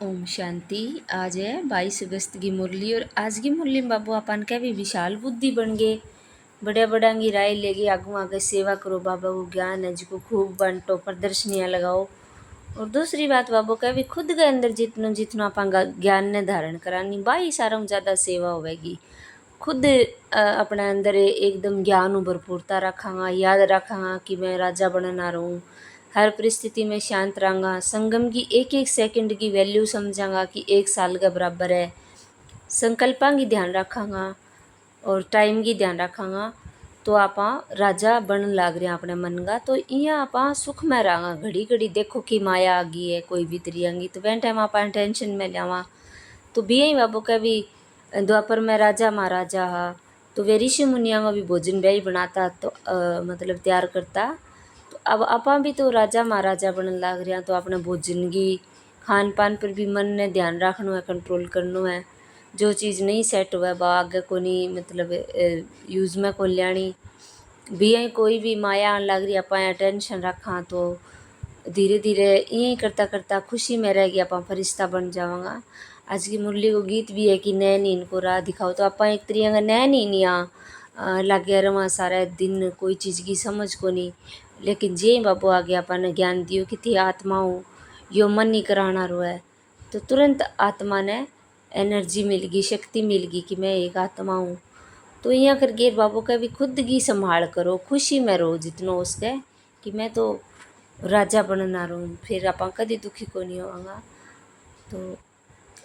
ओम शांति। आज है 22 अगस्त की मुरली और आज की मुरली में बाबू अपन के भी विशाल बुद्धि बन गए। बड़े बड़ा की राय लेके आगू आगे सेवा करो। बाबा को ज्ञान है जिसको खूब बंटो, प्रदर्शनियाँ लगाओ। और दूसरी बात बाबू का भी खुद के अंदर जितना जितना अपन ज्ञान ने धारण करानी बाई सारों ज़्यादा सेवा होगी। खुद अपने अंदर एकदम ज्ञान भरपूरता रखांगा, याद रखांगा कि मैं राजा बनना रहूँ। हर परिस्थिति में शांत रहूँगा। संगम की एक एक सेकंड की वैल्यू समझांगा कि 1 साल के बराबर है। संकल्पां की ध्यान रखांगा और टाइम की ध्यान रखांगा तो आप राजा बनन लाग रहे हैं अपने मन का। तो यहाँ आप सुख में रहांगा। घड़ी घड़ी देखो कि माया आ गई है, कोई भीतरी आएंगी तो वह टाइम आप टेंशन में जावा। तो भी यही बाबू का भी द्वापर में राजा महाराजा हा तो वे ऋषि मुनिया का भी भोजन व्यय बनाता तो मतलब तैयार करता। तो अब आपा भी तो राजा महाराजा बनने लाग रहे हैं तो अपने भोजन की खान पान पर भी मन ने ध्यान रखना है, कंट्रोल करना है। जो चीज़ नहीं सेट हुआ है आगे को नहीं मतलब यूज़ में को लियानी भी है। कोई भी माया आने लग रही आप टेंशन रखा तो धीरे धीरे यही करता करता खुशी में रह गया आप फरिश्ता बन जावांगा। आज की मुरली को गीत भी है कि नैन इनको राह दिखाओ। तो आप एक तरीके का नैन ही नहीं लागे रवा सारा दिन कोई चीज़ की समझ को नहीं। लेकिन जे बाबू आगे अपन ज्ञान दियो कि थी आत्मा हो यो मन ही कराना रो है तो तुरंत आत्मा ने एनर्जी मिल गई, शक्ति मिल गई कि मैं एक आत्मा हूँ। तो यहाँ करके बाबू का भी खुद की संभाल करो, खुशी में रहो जितना हो सके कि मैं तो राजा बनना रहूँ। फिर आप कभी दुखी को नहीं होगा। तो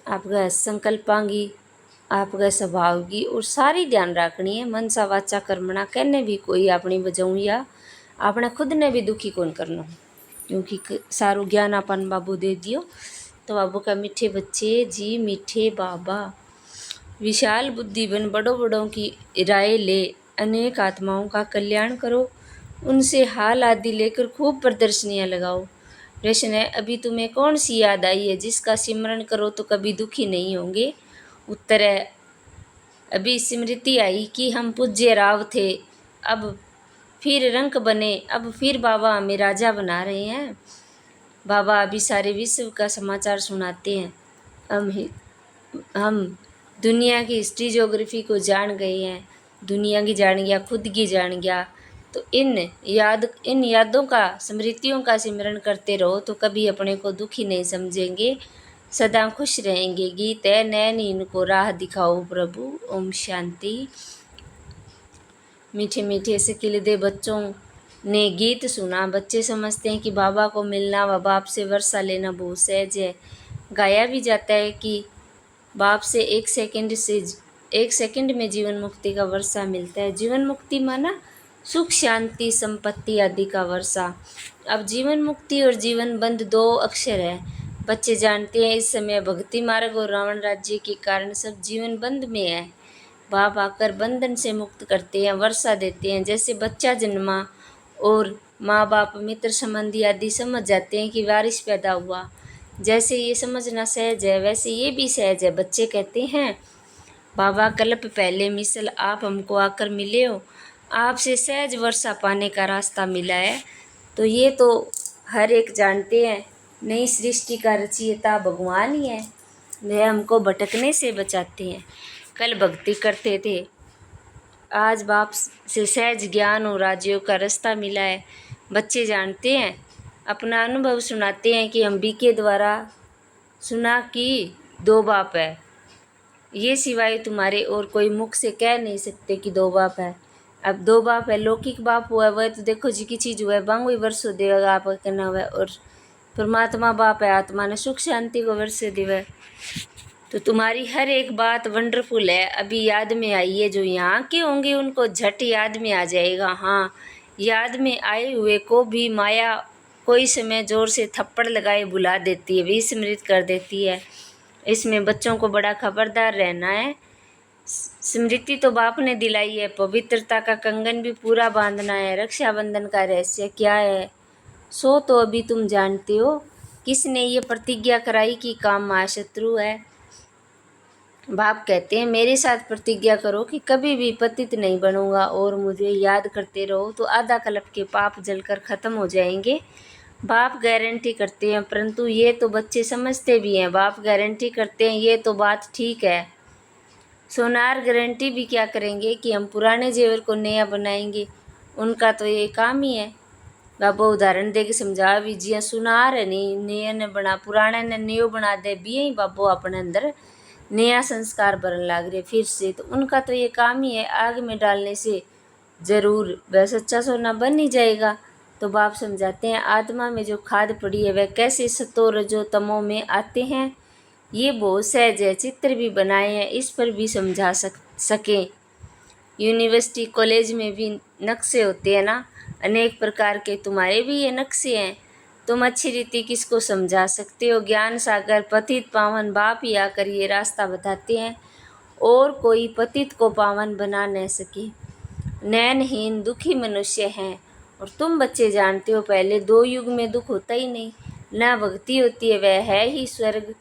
आपका संकल्पांगी, आपका स्वभाव की और सारी ध्यान रखनी है। मन सा वाचा कर्मणा कहने भी कोई अपनी बजाऊँ या आपने खुद ने भी दुखी कौन करना क्योंकि सारू ज्ञान अपन बाबू दे दियो। तो बाबू का मीठे बच्चे जी मीठे बाबा विशाल बुद्धि बन बड़ों बड़ों की राय ले अनेक आत्माओं का कल्याण करो। उनसे हाल आदि लेकर खूब प्रदर्शनियाँ लगाओ। प्रश्न है अभी तुम्हें कौन सी याद आई है जिसका सिमरण करो तो कभी दुखी नहीं होंगे। उत्तर है अभी स्मृति आई कि हम पूज्य राव थे, अब फिर रंक बने, अब फिर बाबा हमें राजा बना रहे हैं। बाबा अभी सारे विश्व का समाचार सुनाते हैं। हम दुनिया की हिस्ट्री ज्योग्राफी को जान गए हैं, दुनिया की जान गया, खुद की जान गया। तो इन यादों का, स्मृतियों का सिमरण करते रहो तो कभी अपने को दुखी नहीं समझेंगे, सदा खुश रहेंगे। गीत है नैन इनको राह दिखाओ प्रभु। ओम शांति। मीठे मीठे से खिलते बच्चों ने गीत सुना। बच्चे समझते हैं कि बाबा को मिलना व बाप से वर्षा लेना बहुत सहज है। गाया भी जाता है कि बाप से एक सेकंड में जीवन मुक्ति का वर्षा मिलता है। जीवन मुक्ति माना सुख शांति संपत्ति आदि का वर्षा। अब जीवन मुक्ति और जीवन बंध दो अक्षर है। बच्चे जानते हैं इस समय भक्ति मार्ग और रावण राज्य के कारण सब जीवन बंध में है। बाप आकर बंधन से मुक्त करते हैं, वर्षा देते हैं। जैसे बच्चा जन्मा और माँ बाप मित्र संबंधी आदि समझ जाते हैं कि वारिस पैदा हुआ। जैसे ये समझना सहज है वैसे ये भी सहज है। बच्चे कहते हैं बाबा कल्प पहले मिसल आप हमको आकर मिले हो, आपसे सहज वर्षा पाने का रास्ता मिला है। तो ये तो हर एक जानते हैं नई सृष्टि का रचयिता भगवान ही है। वह हमको भटकने से बचाते हैं। कल भक्ति करते थे, आज बाप से सहज ज्ञान और राज्यों का रास्ता मिला है। बच्चे जानते हैं, अपना अनुभव सुनाते हैं कि हम बी के द्वारा सुना कि 2 बाप है, ये सिवाय तुम्हारे और कोई मुख से कह नहीं सकते कि 2 बाप है। अब 2 बाप है, लौकिक बाप हुआ है वह तो देखो जी की चीज़ हुआ है बांगो वर्षो देगा आप कहना हुआ है, और परमात्मा बाप है, आत्मा ने सुख शांति को वर्ष दिवा है। तो तुम्हारी हर एक बात वंडरफुल है। अभी याद में आई है, जो यहाँ के होंगे उनको झट याद में आ जाएगा। हाँ, याद में आए हुए को भी माया कोई समय जोर से थप्पड़ लगाए बुला देती है, विस्मृत कर देती है। इसमें बच्चों को बड़ा खबरदार रहना है। स्मृति तो बाप ने दिलाई है, पवित्रता का कंगन भी पूरा बांधना है। रक्षाबंधन का रहस्य क्या है सो तो अभी तुम जानते हो। किसने ये प्रतिज्ञा कराई कि काम महाशत्रु है। बाप कहते हैं मेरे साथ प्रतिज्ञा करो कि कभी भी पतित नहीं बनूंगा और मुझे याद करते रहो तो आधा कल्प के पाप जलकर खत्म हो जाएंगे। बाप गारंटी करते हैं, परंतु ये तो बच्चे समझते भी हैं। बाप गारंटी करते हैं ये तो बात ठीक है, सोनार गारंटी भी क्या करेंगे कि हम पुराने जेवर को नया बनाएंगे। उनका तो ये काम ही है। बाबा उदाहरण दे के समझा भी जिया सुनार है नहीं नया ने बना पुराना ने नयो बना दे भी यही बाबो अपने अंदर नया संस्कार भरन लाग रहे फिर से। तो उनका तो ये काम ही है, आग में डालने से जरूर वह सच्चा सोना बन ही जाएगा। तो बाप समझाते हैं आत्मा में जो खाद पड़ी है वह कैसे सतो रजो तमो में आते हैं। ये बहुत सहज है, चित्र भी बनाए हैं इस पर भी समझा सकें। यूनिवर्सिटी कॉलेज में भी नक्शे होते हैं ना अनेक प्रकार के, तुम्हारे भी ये नक्शे हैं। तुम अच्छी रीति किसको समझा सकते हो। ज्ञान सागर पतित पावन बाप ही आकर ये रास्ता बताते हैं, और कोई पतित को पावन बना न सके। नैनहीन दुखी मनुष्य हैं, और तुम बच्चे जानते हो पहले 2 युग में दुख होता ही नहीं, न भक्ति होती है, वह है ही स्वर्ग।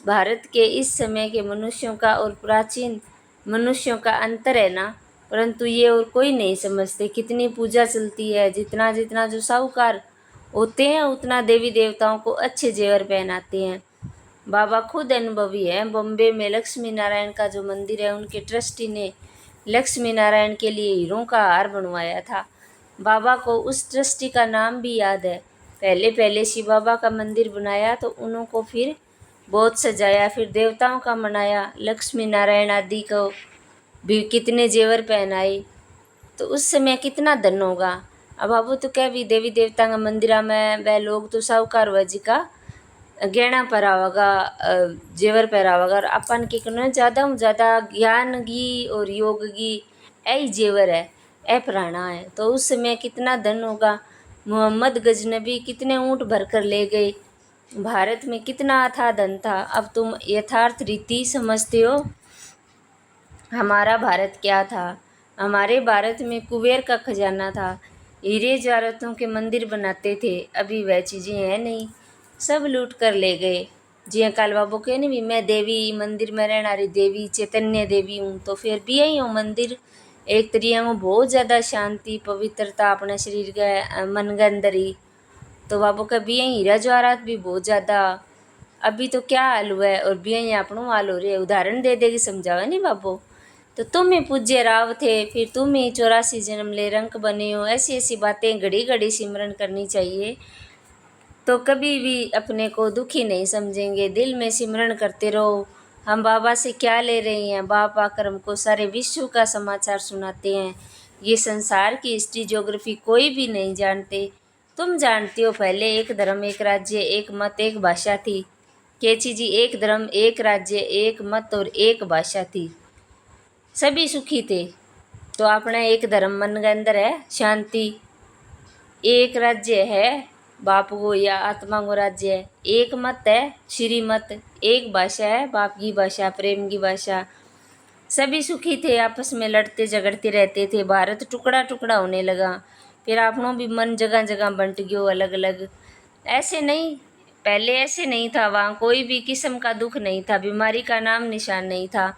भारत के इस समय के मनुष्यों का और प्राचीन मनुष्यों का अंतर है ना, परंतु ये और कोई नहीं समझते। कितनी पूजा चलती है, जितना जितना जो साहूकार होते हैं उतना देवी देवताओं को अच्छे जेवर पहनाते हैं। बाबा खुद अनुभवी है। बॉम्बे में लक्ष्मी नारायण का जो मंदिर है उनके ट्रस्टी ने लक्ष्मी नारायण के लिए हीरों का हार बनवाया था। बाबा को उस ट्रस्टी का नाम भी याद है। पहले पहले शिव बाबा का मंदिर बनाया तो उनको फिर बहुत सजाया, फिर देवताओं का मनाया, लक्ष्मी नारायण आदि को भी कितने जेवर पहनाए। तो उस समय कितना धन होगा। अब बाबू तो क्या भी देवी देवता का मंदिर में वह लोग तो साहूकार हुआ जी का गहना पहरावागा, जेवर पहरावागा, और अपन के ज़्यादा ज्ञान की और योग की यही जेवर है, ए पराना है। तो उस समय कितना धन होगा। मोहम्मद गजनबी कितने ऊँट भर कर ले गए। भारत में कितना अथाह धन था। अब तुम यथार्थ रीति समझते हो। हमारा भारत क्या था। हमारे भारत में कुबेर का खजाना था, हीरे जवाहरातों के मंदिर बनाते थे। अभी वह चीज़ें हैं नहीं, सब लूट कर ले गए। जिया काल बाबू कहे नहीं भी मैं देवी मंदिर में रहना रही देवी चैतन्य देवी हूँ, तो फिर भी यही हूँ मंदिर एक तरिया में बहुत ज़्यादा शांति पवित्रता अपने शरीर के मन के अंदर ही। तो बाबू का भी यही हीरा जवाहरात भी बहुत ज़्यादा। अभी तो क्या हाल हुआ है और भी यही अपनों हाल हो रही है। उदाहरण दे देगी समझावा नहीं बाबू। तो तुम ही पूज्य राव थे, फिर तुम ही 84 जन्म ले रंक बने हो। ऐसी ऐसी बातें घड़ी घड़ी सिमरन करनी चाहिए, तो कभी भी अपने को दुखी नहीं समझेंगे। दिल में सिमरन करते रहो। हम बाबा से क्या ले रहे हैं। बाप आकर हमको सारे विश्व का समाचार सुनाते हैं। ये संसार की हिस्ट्री ज्योग्राफी कोई भी नहीं जानते। तुम जानते हो पहले एक धर्म एक राज्य एक मत एक भाषा थी। केची जी, एक धर्म एक राज्य एक मत और एक भाषा थी, सभी सुखी थे। तो अपना एक धर्म मन के अंदर है शांति, एक राज्य है बाप को या आत्मा को राज्य है, एक मत है श्री मत, एक भाषा है बाप की भाषा प्रेम की भाषा। सभी सुखी थे, आपस में लड़ते झगड़ते रहते थे। भारत टुकड़ा टुकड़ा होने लगा, फिर अपनों भी मन जगह जगह बंट गयो अलग अलग। ऐसे नहीं, पहले ऐसे नहीं था। वहाँ कोई भी किस्म का दुख नहीं था, बीमारी का नाम निशान नहीं था।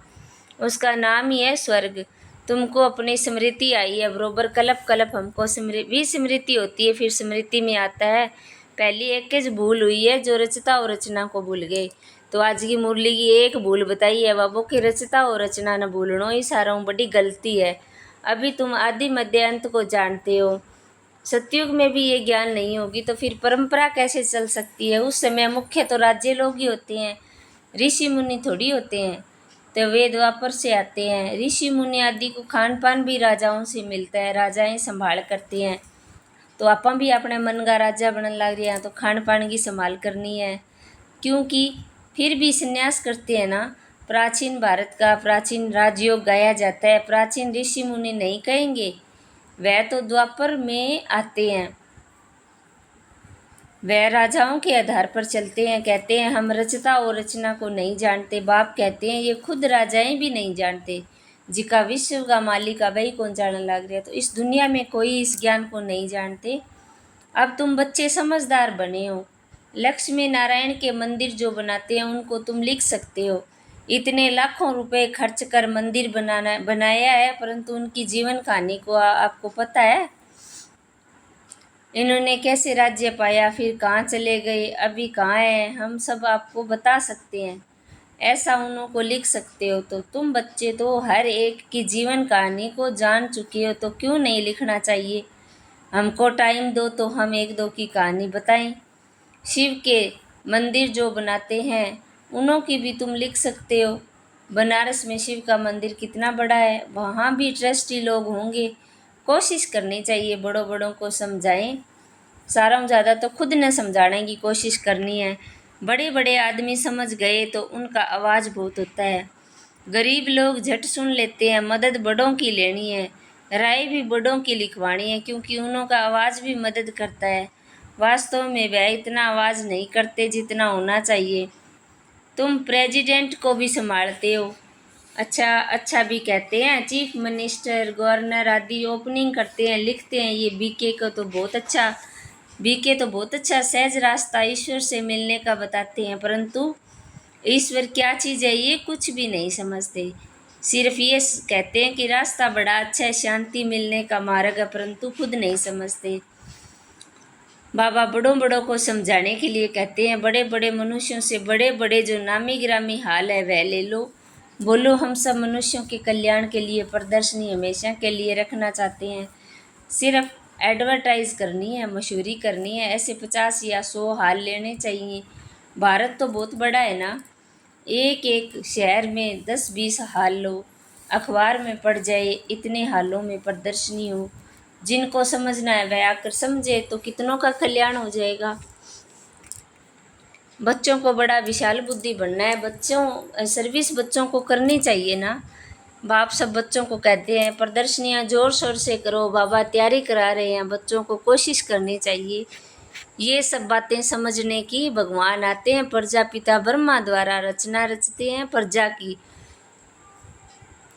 उसका नाम ही है स्वर्ग। तुमको अपनी स्मृति आई है बरोबर, कलप कलप हमको स्मृति होती है। फिर स्मृति में आता है पहली एक भूल हुई है जो रचता और रचना को भूल गए। तो आज की मुरली की एक भूल बताई है बाबू कि रचता और रचना न भूलना ही सारा बड़ी गलती है। अभी तुम आदि मध्य अंत को जानते हो। सतयुग में भी ये ज्ञान नहीं होगी तो फिर परंपरा कैसे चल सकती है। उस समय मुख्य तो राज्य लोग ही होते हैं, ऋषि मुनि थोड़ी होते हैं। तो वे द्वापर से आते हैं। ऋषि मुनि आदि को खान पान भी राजाओं से मिलता है, राजाएं संभाल करते हैं। तो अपन भी अपने मन का राजा बनने लग रहे हैं, तो खान पान की संभाल करनी है। क्योंकि फिर भी संन्यास करते हैं ना। प्राचीन भारत का प्राचीन राजयोग गाया जाता है, प्राचीन ऋषि मुनि नहीं कहेंगे, वह तो द्वापर में आते हैं। वह राजाओं के आधार पर चलते हैं, कहते हैं हम रचता और रचना को नहीं जानते। बाप कहते हैं ये खुद राजाएं भी नहीं जानते, जिका विश्व का मालिक वही कौन जानने लग रहा है। तो इस दुनिया में कोई इस ज्ञान को नहीं जानते। अब तुम बच्चे समझदार बने हो। लक्ष्मी नारायण के मंदिर जो बनाते हैं उनको तुम लिख सकते हो। इतने लाखों रुपए खर्च कर मंदिर बनाया है, परंतु उनकी जीवन कहानी को आपको पता है। इन्होंने कैसे राज्य पाया, फिर कहाँ चले गए, अभी कहाँ हैं, हम सब आपको बता सकते हैं। ऐसा उन्हों को लिख सकते हो तो तुम बच्चे तो हर एक की जीवन कहानी को जान चुके हो, तो क्यों नहीं लिखना चाहिए। हमको टाइम दो तो हम एक दो की कहानी बताएं। शिव के मंदिर जो बनाते हैं उन्हों की भी तुम लिख सकते हो। बनारस में शिव का मंदिर कितना बड़ा है, वहाँ भी ट्रस्टी लोग होंगे। कोशिश करनी चाहिए, बड़ों बड़ों को समझाएं। सारा ज़्यादा तो खुद ने समझाने की कोशिश करनी है। बड़े बड़े आदमी समझ गए तो उनका आवाज़ बहुत होता है। गरीब लोग झट सुन लेते हैं, मदद बड़ों की लेनी है, राय भी बड़ों की लिखवानी है, क्योंकि उन्हों का आवाज़ भी मदद करता है। वास्तव में वह इतना आवाज़ नहीं करते जितना होना चाहिए। तुम प्रेसिडेंट को भी संभालते हो, अच्छा अच्छा भी कहते हैं। चीफ मिनिस्टर, गवर्नर आदि ओपनिंग करते हैं, लिखते हैं ये बीके तो बहुत अच्छा सहज रास्ता ईश्वर से मिलने का बताते हैं, परंतु ईश्वर क्या चीज़ है ये कुछ भी नहीं समझते। सिर्फ ये कहते हैं कि रास्ता बड़ा अच्छा है, शांति मिलने का मार्ग है, परंतु खुद नहीं समझते। बाबा बड़ों बड़ों को समझाने के लिए कहते हैं, बड़े बड़े मनुष्यों से बड़े बड़े जो नामी गिरामी हाल है वह ले लो। बोलो, हम सब मनुष्यों के कल्याण के लिए प्रदर्शनी हमेशा के लिए रखना चाहते हैं। सिर्फ एडवर्टाइज करनी है, मशहूरी करनी है, ऐसे 50 या 100 हाल लेने चाहिए। भारत तो बहुत बड़ा है ना, एक एक शहर में 10-20 हाल लो, अखबार में पढ़ जाए, इतने हालों में प्रदर्शनी हो। जिनको समझना है वह आकर समझे तो कितनों का कल्याण हो जाएगा। बच्चों को बड़ा विशाल बुद्धि बनना है, सर्विस बच्चों को करनी चाहिए ना। बाप सब बच्चों को कहते हैं प्रदर्शनियाँ जोर शोर से करो, बाबा तैयारी करा रहे हैं, बच्चों को कोशिश करनी चाहिए ये सब बातें समझने की। भगवान आते हैं, प्रजापिता ब्रह्मा द्वारा रचना रचते हैं प्रजा की,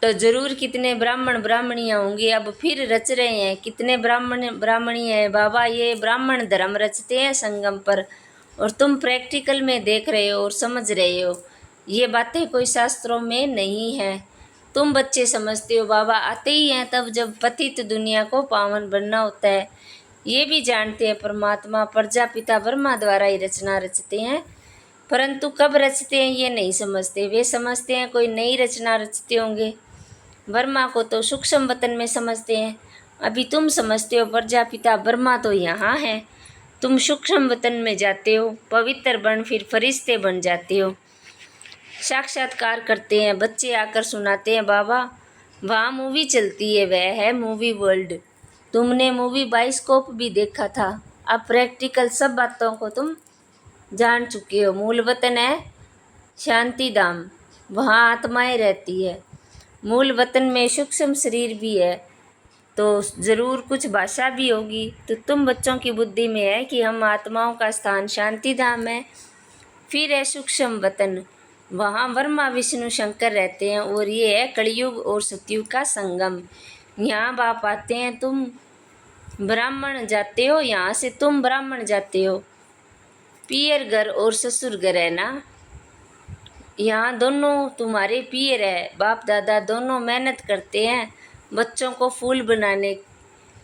तो जरूर कितने ब्राह्मण ब्राह्मणियाँ होंगे। अब फिर रच रहे हैं, कितने ब्राह्मण ब्राह्मणी हैं बाबा, ये ब्राह्मण धर्म रचते हैं संगम पर, और तुम प्रैक्टिकल में देख रहे हो और समझ रहे हो। ये बातें कोई शास्त्रों में नहीं है, तुम बच्चे समझते हो। बाबा आते ही हैं तब जब पतित दुनिया को पावन बनना होता है। ये भी जानते हैं परमात्मा प्रजापिता ब्रह्मा द्वारा ही रचना रचते हैं, परंतु कब रचते हैं ये नहीं समझते। वे समझते हैं कोई नई रचना रचते होंगे। ब्रह्मा को तो सूक्ष्म वतन में समझते हैं, अभी तुम समझते हो प्रजापिता ब्रह्मा तो यहाँ है। तुम सूक्ष्म वतन में जाते हो, पवित्र बन फिर फरिश्ते बन जाते हो, साक्षात्कार करते हैं। बच्चे आकर सुनाते हैं, बाबा वहाँ मूवी चलती है, वह है मूवी वर्ल्ड। तुमने मूवी बाइस्कोप भी देखा था, अब प्रैक्टिकल सब बातों को तुम जान चुके हो। मूल वतन है शांति धाम, वहाँ आत्माएं रहती है। मूल वतन में सूक्ष्म शरीर भी है, तो ज़रूर कुछ भाषा भी होगी। तो तुम बच्चों की बुद्धि में है कि हम आत्माओं का स्थान शांति धाम है। फिर है सूक्ष्म वतन, वहाँ ब्रह्मा विष्णु शंकर रहते हैं, और ये है कलयुग और सतयुग का संगम। यहाँ बाप आते हैं, तुम ब्राह्मण जाते हो, यहाँ से तुम ब्राह्मण जाते हो। पियर घर और ससुर घर है ना, यहाँ दोनों तुम्हारे पियर है। बाप दादा दोनों मेहनत करते हैं बच्चों को फूल बनाने।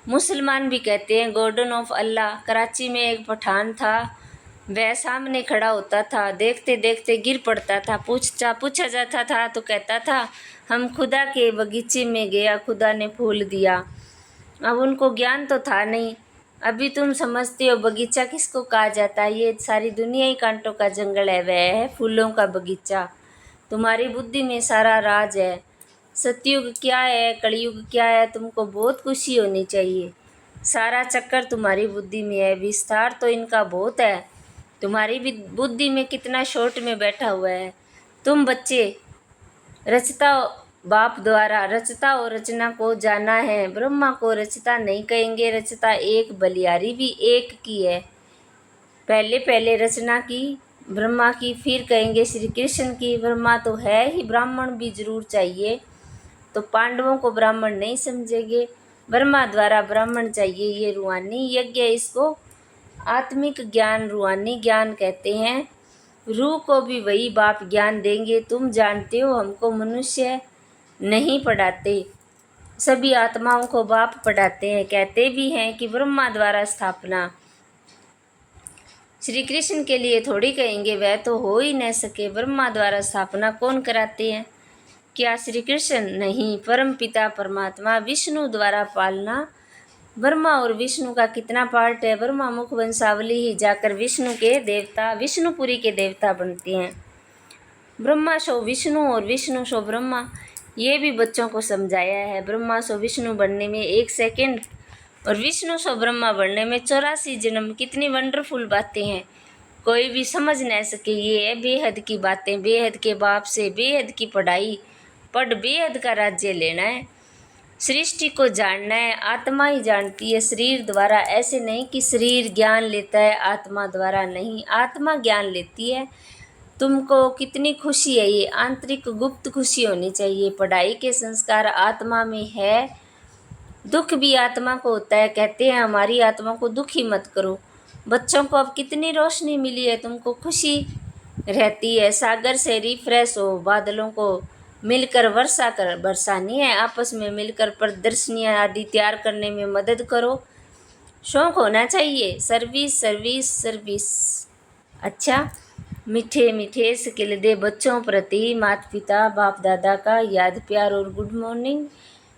मुसलमान भी कहते हैं गार्डन ऑफ अल्लाह। कराची में एक पठान था, वह सामने खड़ा होता था, देखते देखते गिर पड़ता था। पूछा जाता था तो कहता था हम खुदा के बगीचे में गया, खुदा ने फूल दिया। अब उनको ज्ञान तो था नहीं। अभी तुम समझते हो बगीचा किसको कहा जाता है, ये सारी दुनिया ही कांटों का जंगल है, वह है फूलों का बगीचा। तुम्हारी बुद्धि में सारा राज है। सतयुग क्या है, कलयुग क्या है, तुमको बहुत खुशी होनी चाहिए। सारा चक्कर तुम्हारी बुद्धि में है, विस्तार तो इनका बहुत है। तुम्हारी भी बुद्धि में कितना शॉर्ट में बैठा हुआ है। तुम बच्चे रचता बाप द्वारा रचता और रचना को जाना है। ब्रह्मा को रचता नहीं कहेंगे, रचता एक, बलियारी भी एक की है। पहले पहले रचना की ब्रह्मा की, फिर कहेंगे श्री कृष्ण की। ब्रह्मा तो है ही, ब्राह्मण भी जरूर चाहिए, तो पांडवों को ब्राह्मण नहीं समझेंगे, ब्रह्मा द्वारा ब्राह्मण चाहिए। ये रूहानी यज्ञ, इसको आत्मिक ज्ञान रूहानी ज्ञान कहते हैं। रूह को भी वही बाप ज्ञान देंगे। तुम जानते हो हमको मनुष्य नहीं पढ़ाते, सभी आत्माओं को बाप पढ़ाते हैं। कहते भी हैं कि ब्रह्मा द्वारा स्थापना श्री कृष्ण के लिए थोड़ी कहेंगे, वह तो हो ही न सके। ब्रह्मा द्वारा स्थापना कौन कराते हैं? क्या श्री कृष्ण? नहीं, परम पिता परमात्मा विष्णु द्वारा पालना। ब्रह्मा और विष्णु का कितना पार्ट है? ब्रह्मा मुख वंशावली ही जाकर विष्णु के देवता, विष्णुपुरी के देवता बनते हैं। ब्रह्मा सो विष्णु और विष्णु सो ब्रह्मा, ये भी बच्चों को समझाया है। ब्रह्मा सो विष्णु बनने में 1 सेकेंड और विष्णु सो ब्रह्मा बनने में 84 जन्म। कितनी वंडरफुल बातें हैं, कोई भी समझ न सके। ये है बेहद की बातें। बेहद के बाप से बेहद की पढ़ाई पढ़ बेहद का राज्य लेना है। सृष्टि को जानना है, आत्मा ही जानती है शरीर द्वारा। ऐसे नहीं कि शरीर ज्ञान लेता है आत्मा द्वारा, नहीं, आत्मा ज्ञान लेती है। तुमको कितनी खुशी है, ये आंतरिक गुप्त खुशी होनी चाहिए। पढ़ाई के संस्कार आत्मा में है, दुख भी आत्मा को होता है। कहते हैं हमारी आत्मा को दुखी मत करो। बच्चों को अब कितनी रोशनी मिली है, तुमको खुशी रहती है। सागर से रिफ्रेश हो, बादलों को मिलकर वर्षा कर बरसानी है, आपस में मिलकर प्रदर्शनियाँ आदि तैयार करने में मदद करो। शौक होना चाहिए, सर्विस सर्विस सर्विस। अच्छा, मीठे मीठे स्किल दे बच्चों प्रति माता पिता बाप दादा का याद प्यार और गुड मॉर्निंग।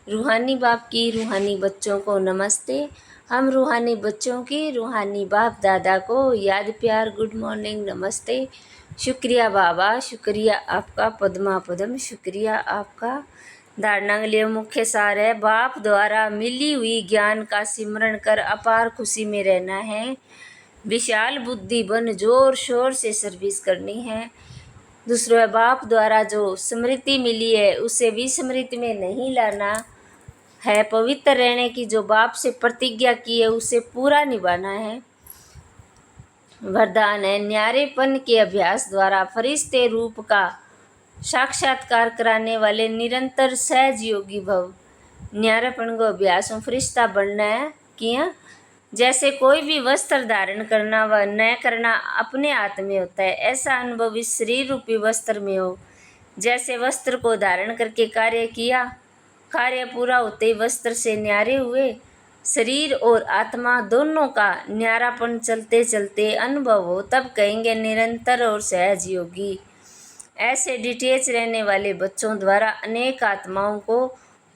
रूहानी बाप की रूहानी बच्चों को नमस्ते। हम रूहानी बच्चों की रूहानी बाप दादा को याद प्यार गुड मॉर्निंग नमस्ते। शुक्रिया बाबा, शुक्रिया आपका पद्मा पद्म, शुक्रिया आपका। धारणा के लिए मुख्य सार है, बाप द्वारा मिली हुई ज्ञान का सिमरण कर अपार खुशी में रहना है। विशाल बुद्धि बन जोर शोर से सर्विस करनी है। दूसरा, बाप द्वारा जो स्मृति मिली है उसे विस्मृति में नहीं लाना है। पवित्र रहने की जो बाप से प्रतिज्ञा की है उसे पूरा निभाना है। वरदान है, न्यारेपन के अभ्यास द्वारा फरिश्ते रूप का साक्षात्कार कराने वाले निरंतर सहज योगी भव। न्यारेपन को अभ्यास में फरिश्ता बनना है किया। जैसे कोई भी वस्त्र धारण करना व न करना अपने हाथ में होता है, ऐसा अनुभव इस शरीर रूपी वस्त्र में हो। जैसे वस्त्र को धारण करके कार्य किया, कार्य पूरा होते ही वस्त्र से न्यारे हुए। शरीर और आत्मा दोनों का न्यारापन चलते चलते अनुभव हो, तब कहेंगे निरंतर और सहज योगी। ऐसे डिटेच रहने वाले बच्चों द्वारा अनेक आत्माओं को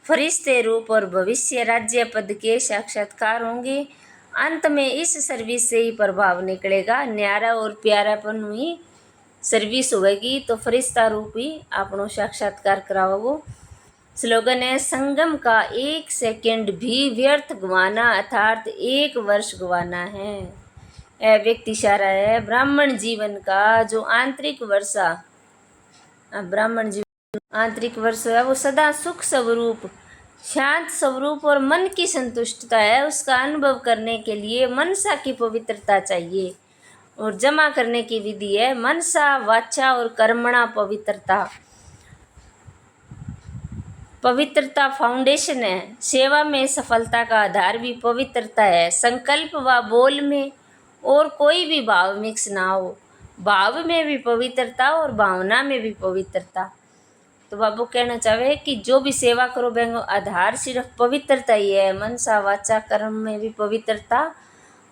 फरिश्ते रूप और भविष्य राज्य पद के साक्षात्कार होंगे। अंत में इस सर्विस से ही प्रभाव निकलेगा। न्यारा और प्यारापन हुई सर्विस होगी तो फरिश्ता रूप ही आपनो साक्षात्कार कराओ। स्लोगन है, संगम का 1 सेकेंड भी व्यर्थ गवाना अर्थात 1 वर्ष गवाना है। यह व्यक्ति इशारा है ब्राह्मण जीवन का जो आंतरिक वर्षा, ब्राह्मण जीवन आंतरिक वर्षा है वो सदा सुख स्वरूप शांत स्वरूप और मन की संतुष्टता है। उसका अनुभव करने के लिए मनसा की पवित्रता चाहिए और जमा करने की विधि है मनसा वाचा और कर्मणा पवित्रता। पवित्रता फाउंडेशन है। सेवा में सफलता का आधार भी पवित्रता है। संकल्प व बोल में और कोई भी भाव मिक्स ना हो। भाव में भी पवित्रता और भावना में भी पवित्रता। तो बाबू कहना चाहे कि जो भी सेवा करो बेंगो आधार सिर्फ पवित्रता ही है। मनसा वाचा कर्म में भी पवित्रता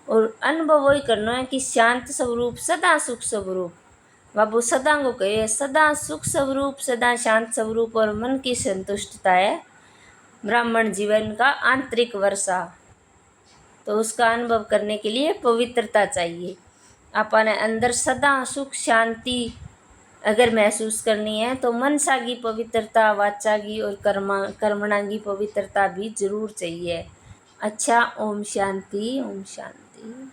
और अनुभव वही करना है कि शांत स्वरूप सदा सुख स्वरूप। बाबू सदा को कहे सदा सुख स्वरूप सदा शांत स्वरूप और मन की संतुष्टता है ब्राह्मण जीवन का आंतरिक वर्षा। तो उसका अनुभव करने के लिए पवित्रता चाहिए। अपने अंदर सदा सुख शांति अगर महसूस करनी है तो मनसा की पवित्रता, वाचा की और कर्मणा की पवित्रता भी जरूर चाहिए। अच्छा, ओम शांति ओम शांति।